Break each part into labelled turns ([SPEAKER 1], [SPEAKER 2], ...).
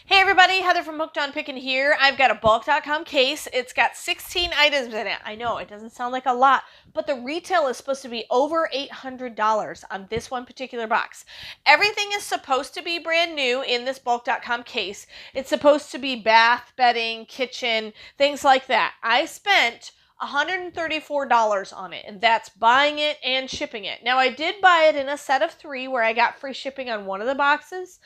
[SPEAKER 1] Hey everybody, Heather from Hooked on Pickin here. I've got a bulk.com case. It's got 16 items in it. I know it doesn't sound like a lot, but the retail is supposed to be over $800 on this one particular box. Everything is supposed to be brand new in this bulk.com case. It's supposed to be bath, bedding, kitchen, things like that. I spent $134 on it, and that's buying it and shipping it. Now, I did buy it in a set of 3 where I got free shipping on one of the boxes.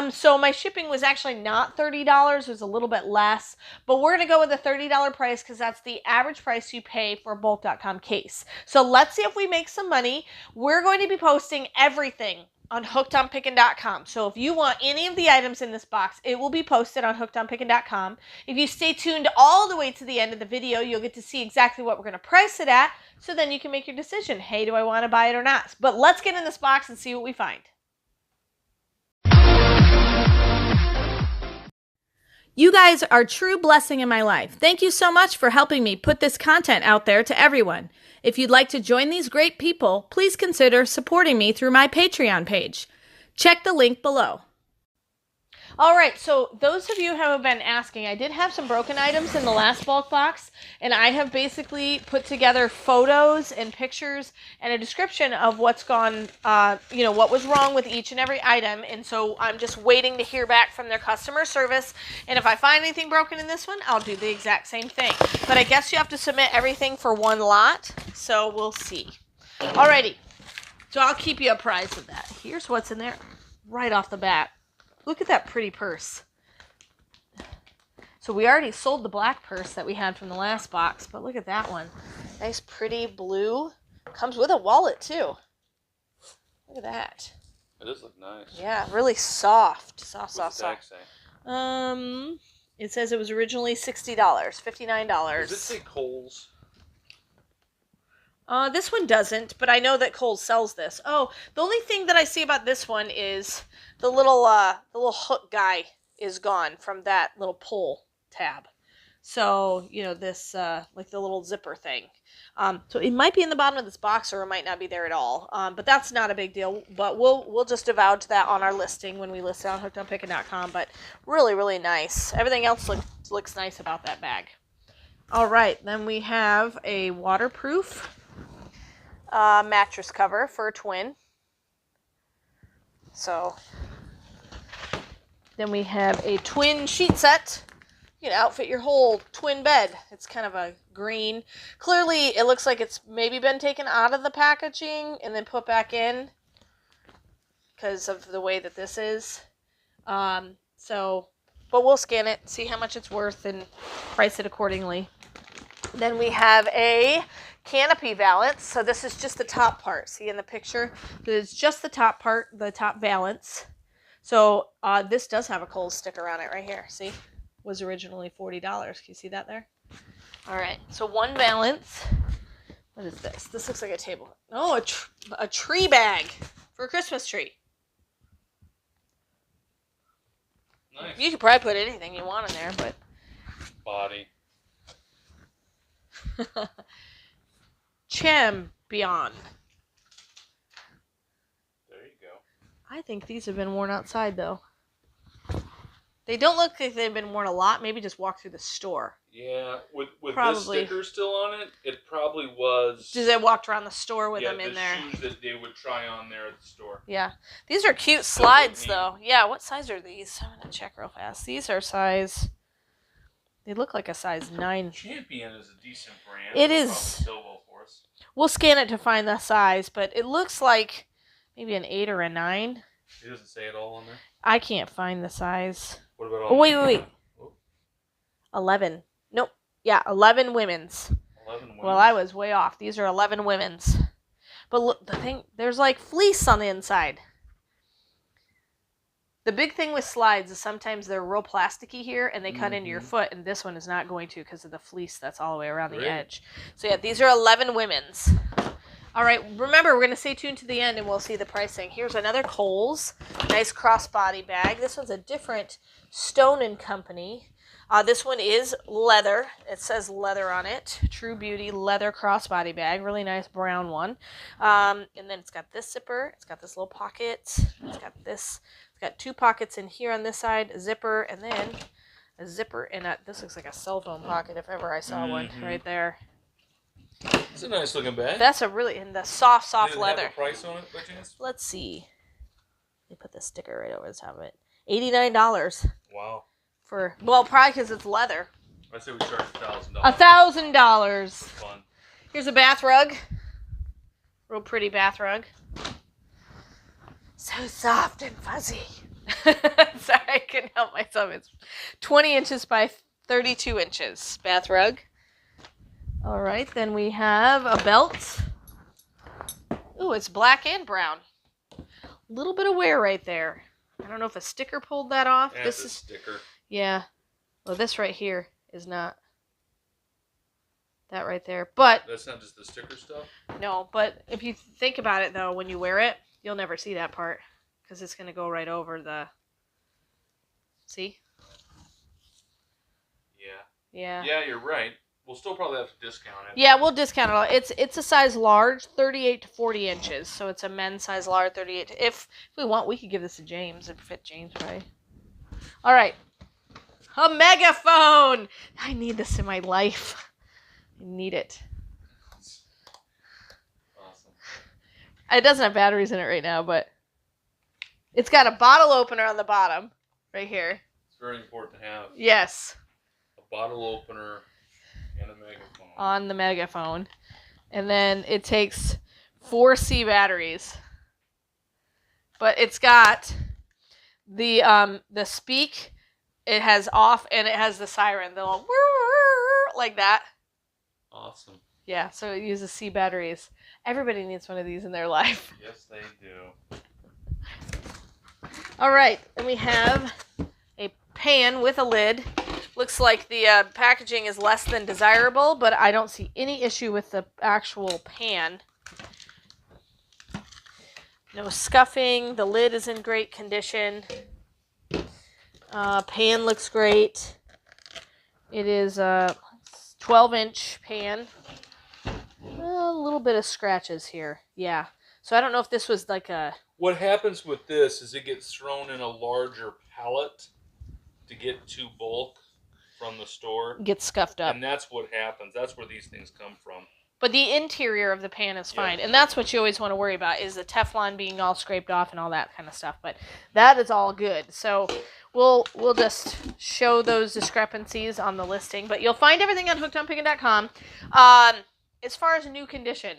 [SPEAKER 1] So my shipping was actually not $30, it was a little bit less, but we're going to go with a $30 price because that's the average price you pay for a bulk.com case. So let's see if we make some money. We're going to be posting everything on hookedonpickin.com. So if you want any of the items in this box, it will be posted on hookedonpickin.com. If you stay tuned all the way to the end of the video, you'll get to see exactly what we're going to price it at, so then you can make your decision. Hey, do I want to buy it or not? But let's get in this box and see what we find. You guys are a true blessing in my life. Thank you so much for helping me put this content out there to everyone. If you'd like to join these great people, please consider supporting me through my Patreon page. Check the link below. All right, so those of you who have been asking, I did have some broken items in the last bulk box, and I have basically put together photos and pictures and a description of what's gone, what was wrong with each and every item. And so I'm just waiting to hear back from their customer service. And if I find anything broken in this one, I'll do the exact same thing. But I guess you have to submit everything for one lot, so we'll see. Alrighty, so I'll keep you apprised of that. Here's what's in there right off the bat. Look at that pretty purse. So we already sold the black purse that we had from the last box, but look at that one. Nice pretty blue. Comes with a wallet too. Look at that.
[SPEAKER 2] It does look nice.
[SPEAKER 1] Yeah, really soft.
[SPEAKER 2] What's the tag say?
[SPEAKER 1] It says it was originally $60, $59.
[SPEAKER 2] Does it say Kohl's?
[SPEAKER 1] This one doesn't, but I know that Kohl's sells this. Oh, the only thing that I see about this one is the little hook guy is gone from that little pull tab. So, this, like the little zipper thing. So it might be in the bottom of this box, or it might not be there at all. But that's not a big deal. But we'll just divulge that on our listing when we list it on hookedonpickin.com. But really, really nice. Everything else looks nice about that bag. All right, then we have a waterproof mattress cover for a twin. So then we have a twin sheet set. You can outfit your whole twin bed. It's kind of a green. Clearly, it looks like it's maybe been taken out of the packaging and then put back in because of the way that this is. But we'll scan it, see how much it's worth, and price it accordingly. Then we have a canopy valance. So this is just the top part. See in the picture? It's just the top part, the top valance. So this does have a Kohl's sticker on it right here. See? Was originally $40. Can you see that there? All right. So one valance. What is this? This looks like a table. Oh, a tree bag for a Christmas tree.
[SPEAKER 2] Nice.
[SPEAKER 1] You could probably put anything you want in there, but...
[SPEAKER 2] Body.
[SPEAKER 1] Champion.
[SPEAKER 2] There you go.
[SPEAKER 1] I think these have been worn outside, though. They don't look like they've been worn a lot. Maybe just walk through the store.
[SPEAKER 2] Yeah, with
[SPEAKER 1] Probably.
[SPEAKER 2] this sticker still on it, it probably was...
[SPEAKER 1] They walked around the store with them in there.
[SPEAKER 2] Yeah, the shoes that they would try on there at the store.
[SPEAKER 1] Yeah. These are cute slides, though. Yeah, what size are these? I'm going to check real fast. These are size... They look like a size 9.
[SPEAKER 2] Champion is a decent brand.
[SPEAKER 1] It is.
[SPEAKER 2] Still well for us.
[SPEAKER 1] We'll scan it to find the size, but it looks like maybe an 8 or a 9.
[SPEAKER 2] It doesn't say it all on there?
[SPEAKER 1] I can't find the size.
[SPEAKER 2] What about all...
[SPEAKER 1] Oh, wait.
[SPEAKER 2] Oh.
[SPEAKER 1] 11. Nope. Yeah, 11 women's.
[SPEAKER 2] 11 women's.
[SPEAKER 1] Well, I was way off. These are 11 women's. But look, there's like fleece on the inside. The big thing with slides is sometimes they're real plasticky here and they cut into your foot, and this one is not going to because of the fleece that's all the way around the edge. So yeah, these are 11 women's. All right, remember, we're going to stay tuned to the end and we'll see the pricing. Here's another Kohl's. Nice crossbody bag. This one's a different Stone & Company. This one is leather. It says leather on it. True Beauty leather crossbody bag. Really nice brown one. And then it's got this zipper. It's got this little pocket. It's got It's got 2 pockets in here on this side, a zipper, and then a zipper in a, this looks like a cell phone pocket if ever I saw one right there.
[SPEAKER 2] It's a nice looking bag.
[SPEAKER 1] That's a really, in the soft
[SPEAKER 2] Did it
[SPEAKER 1] leather.
[SPEAKER 2] have a price on it by chance?
[SPEAKER 1] Let's see. They put the sticker right over the top of it. $89
[SPEAKER 2] Wow.
[SPEAKER 1] for, well, probably because it's leather.
[SPEAKER 2] I say we charge $1,000.
[SPEAKER 1] $1,000.
[SPEAKER 2] Fun.
[SPEAKER 1] Here's a bath rug. Real pretty bath rug. So soft and fuzzy. Sorry, I couldn't help myself. It's 20 inches by 32 inches bath rug. All right, then we have a belt. Ooh, it's black and brown. Little bit of wear right there. I don't know if a sticker pulled that off.
[SPEAKER 2] Yeah,
[SPEAKER 1] this
[SPEAKER 2] it's a
[SPEAKER 1] is
[SPEAKER 2] sticker.
[SPEAKER 1] Yeah. Well, this right here is not that right there. But
[SPEAKER 2] That's not just the sticker stuff?
[SPEAKER 1] no, but if you think about it though, when you wear it, you'll never see that part because it's going to go right over the, see?
[SPEAKER 2] Yeah.
[SPEAKER 1] Yeah.
[SPEAKER 2] Yeah, you're right. We'll still probably have to discount it.
[SPEAKER 1] Yeah, we'll discount it all. It's a size large, 38 to 40 inches. So it's a men's size large, 38. If we want, we could give this to James. It'd fit James, right? All right. A megaphone! I need this in my life. I need it.
[SPEAKER 2] Awesome.
[SPEAKER 1] It doesn't have batteries in it right now, but it's got a bottle opener on the bottom, right here.
[SPEAKER 2] It's very important to have
[SPEAKER 1] Yes,
[SPEAKER 2] a bottle opener and a megaphone.
[SPEAKER 1] on the megaphone. And then it takes 4 C batteries. But it's got the speak, it has off, and it has the siren. The little like that.
[SPEAKER 2] Awesome.
[SPEAKER 1] Yeah, so it uses C batteries. Everybody needs one of these in their life.
[SPEAKER 2] Yes, they do.
[SPEAKER 1] All right, and we have a pan with a lid. Looks like the packaging is less than desirable, but I don't see any issue with the actual pan. No scuffing. The lid is in great condition. Pan looks great. It is a 12-inch pan. A little bit of scratches here. Yeah. So I don't know if this was like a...
[SPEAKER 2] What happens with this is it gets thrown in a larger pallet to get to bulk from the store.
[SPEAKER 1] Get scuffed up.
[SPEAKER 2] And that's what happens. That's where these things come from.
[SPEAKER 1] But the interior of the pan is fine.
[SPEAKER 2] Yeah.
[SPEAKER 1] And that's what you always want to worry about, is the Teflon being all scraped off and all that kind of stuff. But that is all good. So we'll just show those discrepancies on the listing. But you'll find everything on hookedonpickin.com. As far as new condition,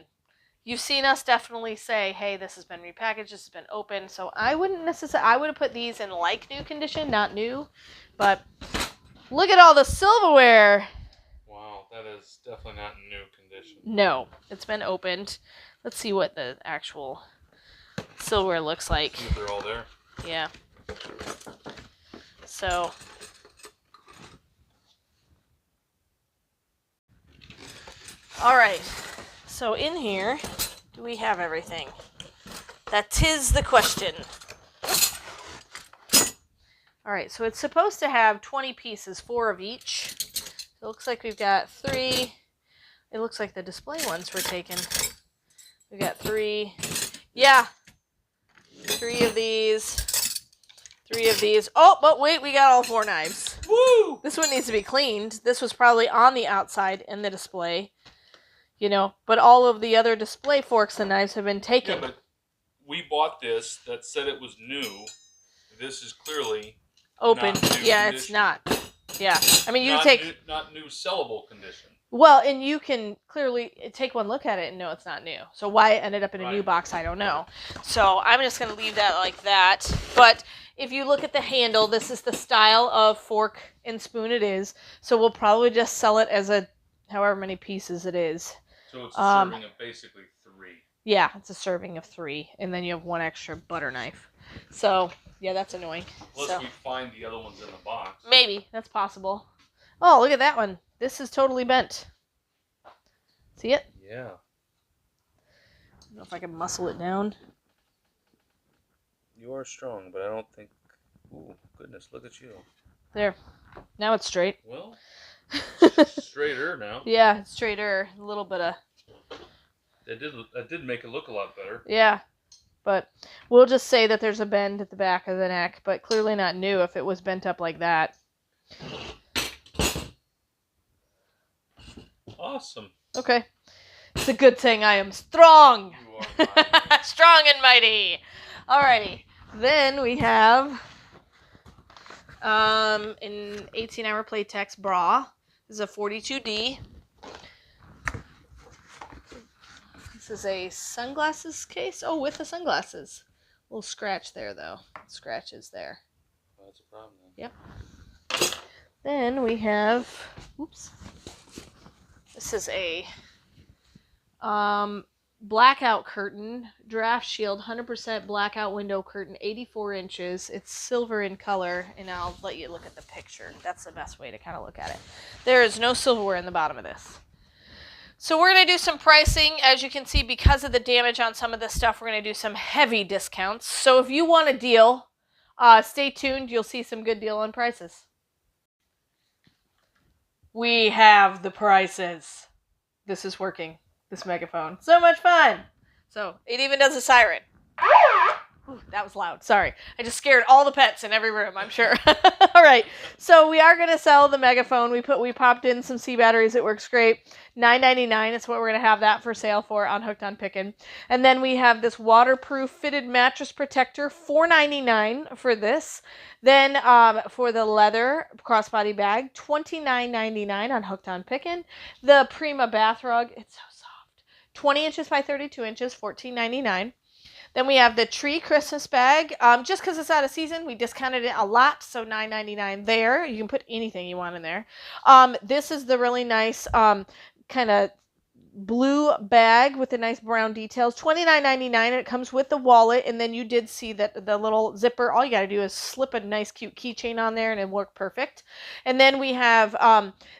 [SPEAKER 1] you've seen us definitely say, hey, this has been repackaged, this has been opened. So I wouldn't necessarily, I would have put these in like new condition, not new. But look at all the silverware.
[SPEAKER 2] Wow, that is definitely not in new condition.
[SPEAKER 1] No, it's been opened. Let's see what the actual silverware looks like.
[SPEAKER 2] See if they're all there.
[SPEAKER 1] Yeah. So. All right. So in here, do we have everything? That is the question. All right, so it's supposed to have 20 pieces, 4 of each. It looks like we've got 3. It looks like the display ones were taken. We got 3. Yeah. 3 of these. 3 of these. Oh, but wait, we got all 4 knives.
[SPEAKER 2] Woo!
[SPEAKER 1] This one needs to be cleaned. This was probably on the outside in the display. You know, but all of the other display forks and knives have been taken.
[SPEAKER 2] Yeah, but we bought this that said it was new. This is clearly
[SPEAKER 1] Open.
[SPEAKER 2] not new
[SPEAKER 1] Yeah,
[SPEAKER 2] condition.
[SPEAKER 1] it's not. Yeah. I mean, you
[SPEAKER 2] not
[SPEAKER 1] take...
[SPEAKER 2] new, not new sellable condition.
[SPEAKER 1] Well, and you can clearly take one look at it and know it's not new. So why it ended up in a new
[SPEAKER 2] Right.
[SPEAKER 1] box, I don't know. So I'm just going to leave that like that. But if you look at the handle, this is the style of fork and spoon it is. So we'll probably just sell it as a however many pieces it is.
[SPEAKER 2] So it's a serving of basically 3.
[SPEAKER 1] Yeah, it's a serving of 3. And then you have 1 extra butter knife. So, yeah, that's annoying.
[SPEAKER 2] Unless
[SPEAKER 1] So
[SPEAKER 2] we find the other ones in the box.
[SPEAKER 1] maybe. That's possible. Oh, look at that one. This is totally bent. See it?
[SPEAKER 2] Yeah.
[SPEAKER 1] I don't know if I can muscle it down.
[SPEAKER 2] You are strong, but I don't think... Ooh, goodness, look at you.
[SPEAKER 1] There. Now it's straight.
[SPEAKER 2] Well, straighter now.
[SPEAKER 1] Yeah, it's straighter. A little bit of...
[SPEAKER 2] That did make it look a lot better.
[SPEAKER 1] Yeah. But we'll just say that there's a bend at the back of the neck, but clearly not new if it was bent up like that.
[SPEAKER 2] Awesome.
[SPEAKER 1] Okay. It's a good thing I am strong.
[SPEAKER 2] You are mighty.
[SPEAKER 1] Strong and mighty. Alrighty. Then we have an 18-hour Playtex bra. This is a 42D. This is a sunglasses case. Oh, with the sunglasses. Little scratch there, though. Scratches there.
[SPEAKER 2] Well, that's a problem then.
[SPEAKER 1] Yep. Then we have, oops. This is a blackout curtain, draft shield, 100% blackout window curtain, 84 inches. It's silver in color, and I'll let you look at the picture. That's the best way to kind of look at it. There is no silverware in the bottom of this. So we're going to do some pricing. As you can see, because of the damage on some of this stuff, we're going to do some heavy discounts. So if you want a deal, stay tuned. You'll see some good deal on prices. We have the prices. This is working, this megaphone. So much fun. So it even does a siren. Ooh, that was loud. Sorry. I just scared all the pets in every room, I'm sure. All right. So we are going to sell the megaphone. We popped in some C batteries. It works great. $9.99 is what we're going to have that for sale for on Hooked on Pickin. And then we have this waterproof fitted mattress protector, $4.99 for this. Then for the leather crossbody bag, $29.99 on Hooked on Pickin. The Prima bath rug, it's so soft. 20 inches by 32 inches, $14.99. Then we have the tree Christmas bag. Just because it's out of season, we discounted it a lot, so $9.99 there. You can put anything you want in there. This is the really nice kind of blue bag with the nice brown details. $29.99. It comes with the wallet, and then you did see that the little zipper. All you got to do is slip a nice cute keychain on there, and it'll work perfect. And then we have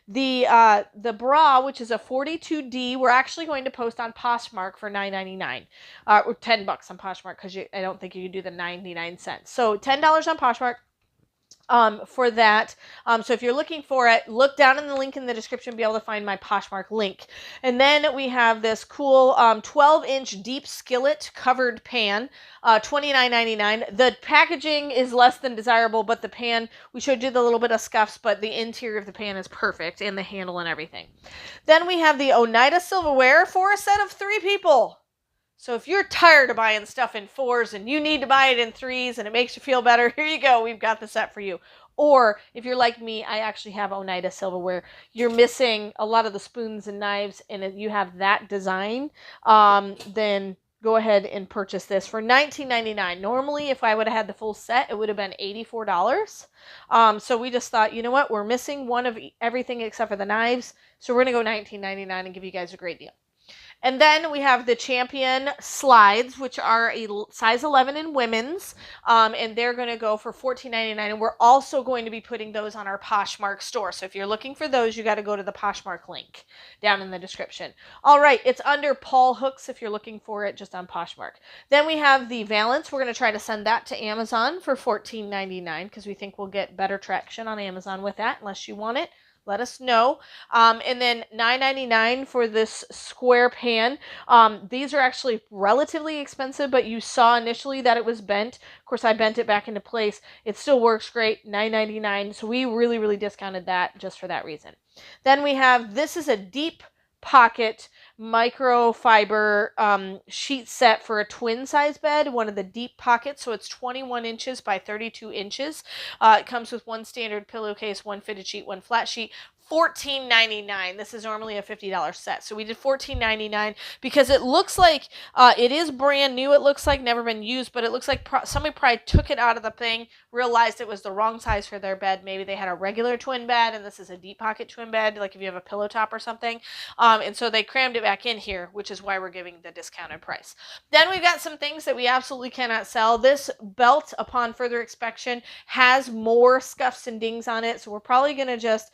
[SPEAKER 1] the bra, which is a 42D. We're actually going to post on Poshmark for $9.99, or $10 on Poshmark, because I don't think you can do the 99 cents. So $10 on Poshmark. For that. So if you're looking for it, look down in the link in the description, be able to find my Poshmark link. And then we have this cool 12-inch deep skillet covered pan, $29.99. The packaging is less than desirable, but the pan, we showed you the little bit of scuffs, but the interior of the pan is perfect, and the handle and everything. Then we have the Oneida silverware for a set of 3 people. So if you're tired of buying stuff in 4s and you need to buy it in 3s and it makes you feel better, here you go. We've got the set for you. Or if you're like me, I actually have Oneida silverware. You're missing a lot of the spoons and knives, and if you have that design, then go ahead and purchase this for $19.99. Normally, if I would have had the full set, it would have been $84. So we just thought, you know what? We're missing one of everything except for the knives. So we're going to go $19.99 and give you guys a great deal. And then we have the Champion slides, which are a size 11 in women's, and they're going to go for $14.99. And we're also going to be putting those on our Poshmark store. So if you're looking for those, you got to go to the Poshmark link down in the description. All right, it's under Paul Hooks if you're looking for it just on Poshmark. Then we have the Valance. We're going to try to send that to Amazon for $14.99 because we think we'll get better traction on Amazon with that, unless you want it. Let us know. And then $9.99 for this square pan. These are actually relatively expensive, but you saw initially that it was bent. Of course, I bent it back into place. It still works great, $9.99. So we really, really discounted that just for that reason. Then we have, this is a deep pocket microfiber sheet set for a twin size bed, one of the deep pockets. So it's 21 inches by 32 inches. It comes with one standard pillowcase, one fitted sheet, one flat sheet. $14.99. This is normally a $50 set. So we did $14.99 because it looks like it is brand new. It looks like never been used, but it looks like somebody probably took it out of the thing, realized it was the wrong size for their bed. Maybe they had a regular twin bed and this is a deep pocket twin bed, like if you have a pillow top or something. And so they crammed it back in here, which is why we're giving the discounted price. Then we've got some things that we absolutely cannot sell. This belt, upon further inspection, has more scuffs and dings on it. So we're probably going to just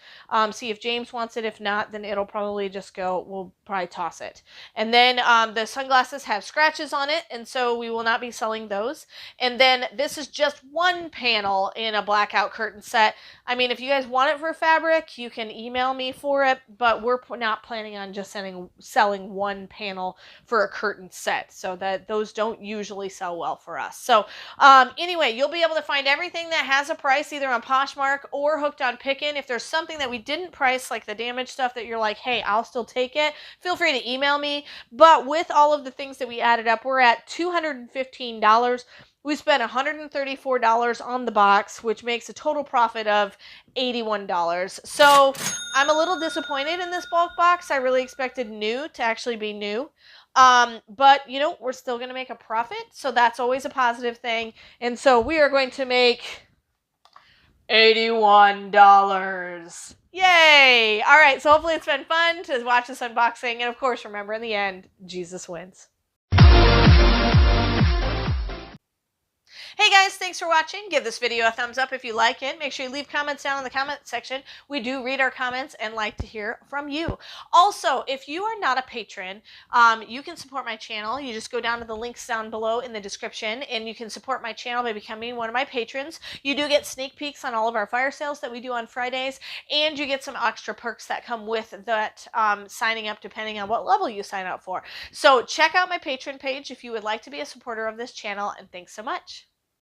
[SPEAKER 1] see see if James wants it. If not, then it'll probably just go, we'll probably toss it. And then the sunglasses have scratches on it, and so we will not be selling those. And then this is just one panel in a blackout curtain set. I mean, if you guys want it for fabric, you can email me for it, but we're not planning on just selling one panel for a curtain set, so that those don't usually sell well for us. So anyway, you'll be able to find everything that has a price either on Poshmark or hooked on Pickin. If there's something that we didn't price, like the damaged stuff that you're like, hey, I'll still take it, feel free to email me. But with all of the things that we added up, we're at $215. We spent $134 on the box, which makes a total profit of $81. So I'm a little disappointed in this bulk box. I really expected new to actually be new. But, you know, we're still going to make a profit, so that's always a positive thing. And so we are going to make $81. Yay! All right, so hopefully it's been fun to watch this unboxing. And, of course, remember, in the end, Jesus wins. Hey guys, thanks for watching. Give this video a thumbs up if you like it. Make sure you leave comments down in the comment section. We do read our comments and like to hear from you. Also, if you are not a patron, you can support my channel. You just go down to the links down below in the description, and you can support my channel by becoming one of my patrons. You do get sneak peeks on all of our fire sales that we do on Fridays, and you get some extra perks that come with that signing up depending on what level you sign up for. So check out my patron page if you would like to be a supporter of this channel, and thanks so much.